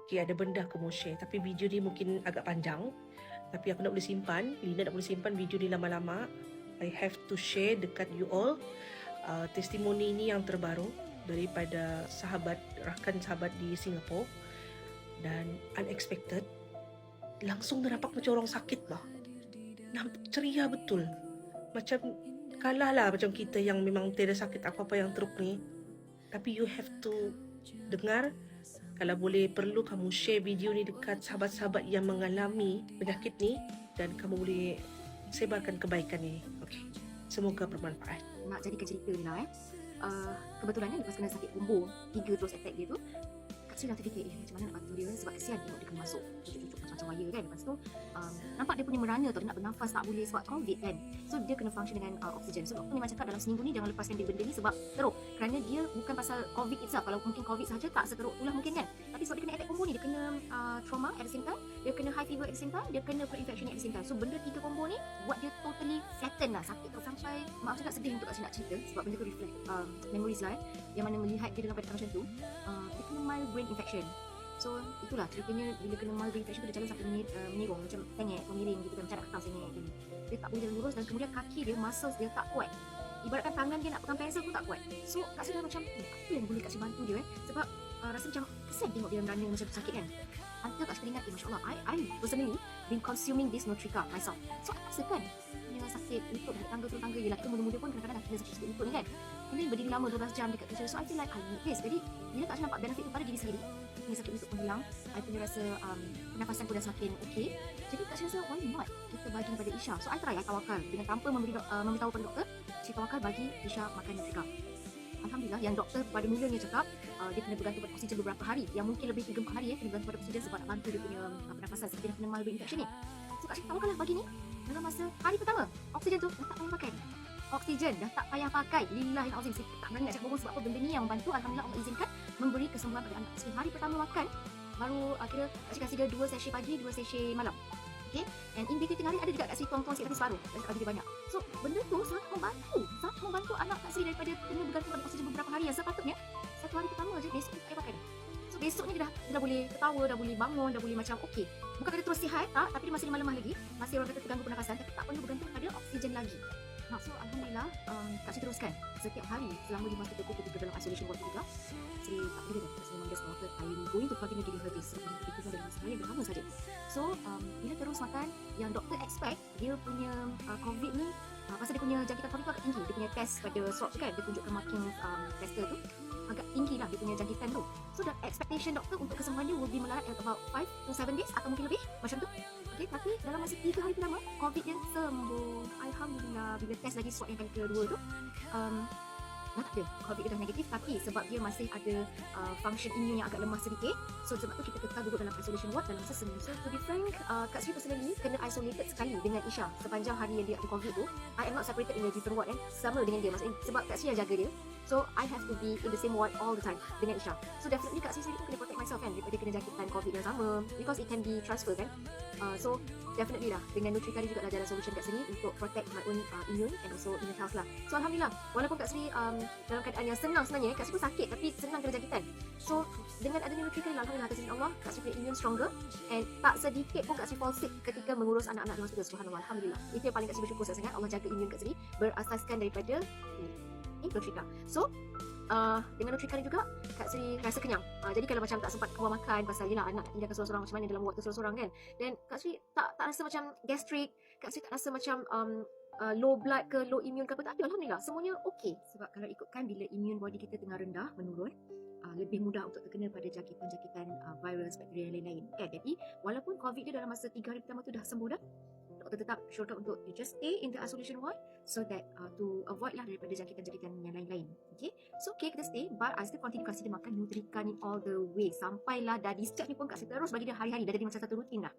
Okay, ada benda aku mau share. Tapi video ni mungkin agak panjang. Tapi aku nak boleh simpan. Lina nak boleh simpan video ni lama-lama. I have to share dekat you all. Testimoni ni yang terbaru daripada rakan sahabat di Singapura. Dan unexpected. Langsung nampak macam orang sakit bah. Nampak ceria betul. Macam kalah lah macam kita yang memang tiada sakit apa-apa yang teruk ni. Tapi you have to dengar. Kalau boleh perlu kamu share video ni dekat sahabat-sahabat yang mengalami penyakit ni dan kamu boleh sebarkan kebaikan ini. Okey. Semoga bermanfaat. Nak jadikan cerita ni lah kebetulan kan lepas kena sakit bumbung 3 terus attack dia tu, Kak Sri dah terfikir macam mana nak bantu dia sebab kesian tengok dia kena masuk cucuk-cucuk macam wire kan. Lepas tu nampak dia punya merana tu, dia nak bernafas tak boleh sebab COVID kan. So dia kena function dengan oksigen. So doktor memang cakap dalam seminggu ni jangan lepaskan dia benda ni sebab teruk. Kerana dia bukan pasal COVID itself. Kalau mungkin COVID sahaja tak seteruk itulah mungkin kan. Tapi sebab dia kena attack combo ni, dia kena trauma at the same time, dia kena high fever at the same time, dia kena infection at the same time. So benda 3 combo ni buat dia totally flatten lah, sakit tu sampai maaf cakap sedih untuk Kak Sri nak cerita sebab benda tu reflect memories lah yang mana melihat dia dengan pada macam tu. Dia kena mild brain infection. So itulah ceritanya bila kena mild brain infection tu dia jalan sampai menirung macam tengek, memiring gitu kan, macam nak ketang sengit gitu. Dia tak boleh jalan lurus dan kemudian kaki dia, muscles dia tak kuat. Ibaratkan tangan dia nak pegang pensel pun tak kuat. So Kak Sri dah macam apa yang boleh Kak Sri bantu dia sebab rasa macam kesian tengok dia merana macam sakit kan. Until Kak Sri ingat Masya Allah, I personally been consuming this Nutrika myself. So I rasa kan punya sakit lutut dari tangga-tangga je lah. Kita muda-muda pun kadang-kadang kena sakit lutut ni kan. Ini berdiri lama 12 jam dekat kerja. So I feel like I need this. Jadi bila Kak Sri nampak benefit tu pada diri sendiri, punya sakit lutut pun hilang, I punya rasa pernafasan pun dah semakin okay. Jadi Kak Sri rasa why not kita bagi pada Isha. So I try, I tawakal dengan tanpa memberitahu pada doktor. Saya tawakal bagi Isha makan Nutrika. Alhamdulillah yang doktor pada mulanya cakap dia kena bergantung pada oksigen beberapa hari, yang mungkin lebih 3-4 hari kena bergantung pada oksigen sebab nak bantu dia punya pernafasan sebab dia kena mild brain infection ni. So Kak Sri tawakal lah pagi ni dalam masa hari pertama oksigen tu dah tak payah pakai. Oksigen dah tak payah pakai. Lillahilazim, saya tak berani nak cakap bohong sebab apa benda ni yang membantu. Alhamdulillah Allah izinkan memberi kesembuhan pada anak. So hari pertama makan baru kira Kak Sri kasih dia 2 sachet pagi, 2 sachet malam. Okay, and in between tengah hari ada juga Kak Sri tuang-tuang sikit tapi separuh dan tak bagi dia banyak. So benda tu sangat membantu anak Kak Sri daripada kena bergantung pada oksigen beberapa hari yang sepatutnya 1 hari pertama je besok dia pakai dah. So besoknya dia dah boleh ketawa, dah boleh bangun, dah boleh macam okey. Bukan kata terus sihat tak, tapi dia masih lemah lagi, masih orang kata terganggu pernafasan tapi tak perlu bergantung pada oksigen lagi. So Alhamdulillah Kak Sri teruskan setiap hari selama 5 kita dalam isolation ward juga. Sri tak boleh dah Sri memang just kata I'm going to continue giving her this sebab kita dah dalam sekali yang pertama saja. So bila terus makan yang doktor expect dia punya COVID ni pasal dia punya jangkitan COVID tu agak tinggi, dia punya test pada swab tu kan dia tunjukkan marking tester tu agak tinggi lah dia punya jangkitan tu. So the expectation doktor untuk kesembuhan dia will be melarat at about 5 to 7 days atau mungkin lebih macam tu. Okay, tapi dalam masa 3 hari pertama COVID dia sembuh. Alhamdulillah. Bila test lagi swab yang kali kedua tu dah tak ada, COVID dia dah negatif tapi sebab dia masih ada function immune yang agak lemah sedikit. So sebab tu kita kekal duduk dalam isolation ward dalam masa seminggu. So to be frank, Kak Sri personally kena isolated sekali dengan Isha sepanjang hari yang dia ada COVID tu. I am not separated in a different ward sama dengan dia maksudnya sebab Kak Sri yang jaga dia. So I have to be in the same ward all the time dengan Isha. So definitely Kak Sri sendiri pun kena protect myself kan daripada kena jangkitan COVID yang sama because it can be transfer kan. So definitely lah dengan Nutrika juga lah jalan solution kat sini untuk protect my own immune and also inner health lah. So Alhamdulillah walaupun Kak Sri dalam keadaan yang senang sebenarnya, Kak Sri pun sakit tapi senang kena jangkitan. So dengan adanya Nutrika ni Alhamdulillah atas izin Allah Kak Sri punya immune stronger and tak sedikit pun Kak Sri fall sick ketika mengurus anak-anak di hospital. Subhanallah, Alhamdulillah. Itu yang paling Kak Sri bersyukur sangat Allah jaga immune Kak Sri berasaskan daripada Nutrika. So dengan Nutrika ni juga Kak Sri rasa kenyang. Jadi kalau macam tak sempat keluar makan pasal yelah anak tinggalkan seorang-seorang macam mana dalam ward tu seorang-seorang kan. Dan Kak Sri tak rasa macam gastric, Kak Sri tak rasa macam low blood ke low immune ke apa, tak ada. Alhamdulillah semuanya okey. Sebab kalau ikutkan bila immune body kita tengah rendah menurun, lebih mudah untuk terkena pada jangkitan-jangkitan virus, bakteria yang lain-lain kan. Jadi walaupun COVID dia dalam masa 3 hari pertama tu dah sembuh dah, doktor tetap syorkan untuk you just stay in the isolation ward so that to avoid lah daripada jangkitan-jangkitan yang lain-lain. Okay, so okay kita stay but I still continue kasih dia makan Nutrika ni all the way sampailah dah discharge ni pun Kak Sri terus bagi dia hari-hari dah jadi macam satu rutin dah.